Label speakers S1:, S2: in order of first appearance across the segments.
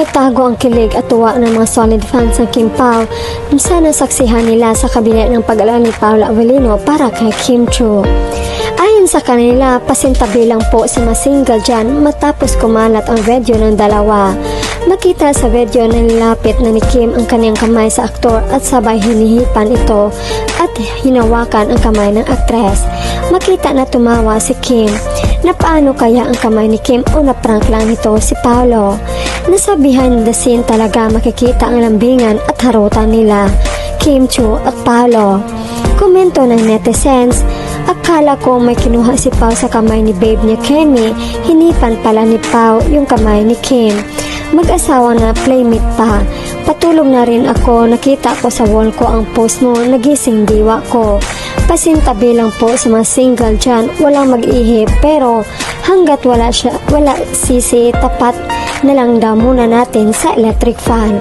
S1: nagtago ang kilig at tuwa ng mga solid fans ng Kim Pao sa nasaksihan nila sa kabila ng pag-alala ni Paula Avellino para kay Kim Chiu. Ayon sa kanila, pasintabi lang po si Masingal dyan matapos kumalat ang video ng dalawa. Makita sa video na nilapit na ni Kim ang kanyang kamay sa aktor at sabay hinihipan ito at hinawakan ang kamay ng aktres. Makita na tumawa si Kim na paano kaya ang kamay ni Kim o na-prank lang nito si Paolo. Nasa behind the scene talaga makikita ang lambingan at harutan nila, Kim Chiu at Paolo. Komento ng netizens, akala ko may kinuha si Pao sa kamay ni babe niya Kemi, hinipan pala ni Pao yung kamay ni Kim. Mag-asawa na playmate pa. Patulog na rin ako, nakita ko sa wall ko ang post mo, nagising diwa ko. Pasintabi lang po sa mga single dyan, walang mag-ihip, pero hanggat wala sisi, tapat na lang daw muna natin sa electric fan.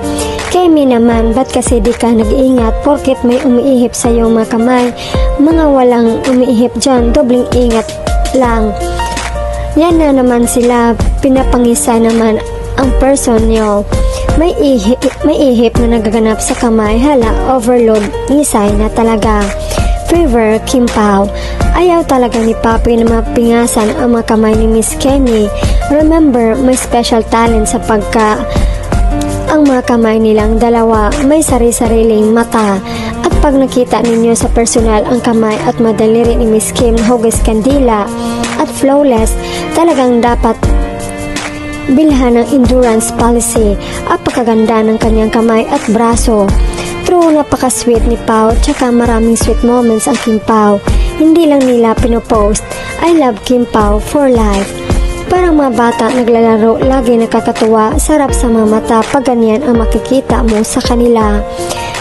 S1: Kemi naman, ba't kasi di ka nag-iingat porket may umiihip sa iyong mga kamay? Mga walang umiihip dyan, dobling ingat lang. Yan na naman sila, pinapangisa naman ang person nyo. May ihip na nagaganap sa kamay, hala, overload, ngisay na talaga. Fever, Kim Pao. Ayaw talaga ni Papi na mapingasan ang mga kamay ni Miss Kemi. Remember, may special talent sa ang mga kamay nilang dalawa may sari-sariling mata. At pag nakita ninyo sa personal ang kamay at madaliri ni Miss Kim na hugas kandila at flawless, talagang dapat bilhan ng endurance policy at pagkaganda ng kanyang kamay at braso. True, napaka-sweet ni Pao, tsaka maraming sweet moments ang Kim Pao. Hindi lang nila pinopost, I love Kim Pao for life. Parang mga bata naglalaro, lagi nakakatuwa, sarap sa mga mata pag ganyan ang makikita mo sa kanila.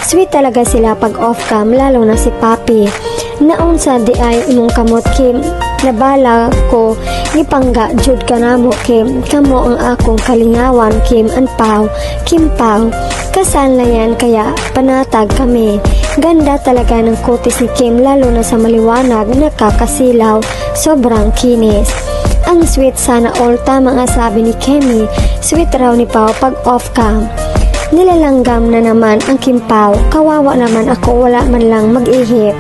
S1: Sweet talaga sila pag off-cam, lalo na si Papi. Naon sa di ay imong kamot Kim, nabala ko, ipangga jud ka na mo Kim, kamo ang akong kalingawan Kim and Pao, Kim Pao. Kasal na yan kaya panatag kami. Ganda talaga ng kutis ni Kim lalo na sa maliwanag, nakakasilaw, sobrang kinis. Ang sweet sana all, tama nga sabi ni Kemi, sweet raw ni Pao pag off-cam. Nilalanggam na naman ang Kim Pao, kawawa naman ako, wala man lang mag-ihip.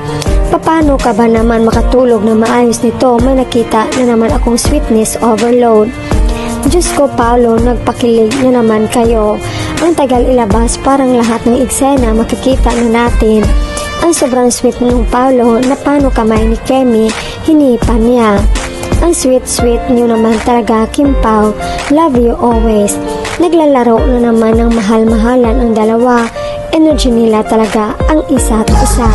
S1: Paano ka ba naman makatulog na maayos nito? May nakita na naman akong sweetness overload. Diyos ko Paolo, nagpakilig na naman kayo. Ang tagal ilabas, parang lahat ng eksena makikita na natin. Ang sobrang sweet ng Paolo na paano kamay ni Kemi, hinipan niya. Ang sweet niyo naman talaga Kim Pao, love you always. Naglalaro na naman ng mahal-mahalan ang dalawa. Energy nila talaga ang isa't isa.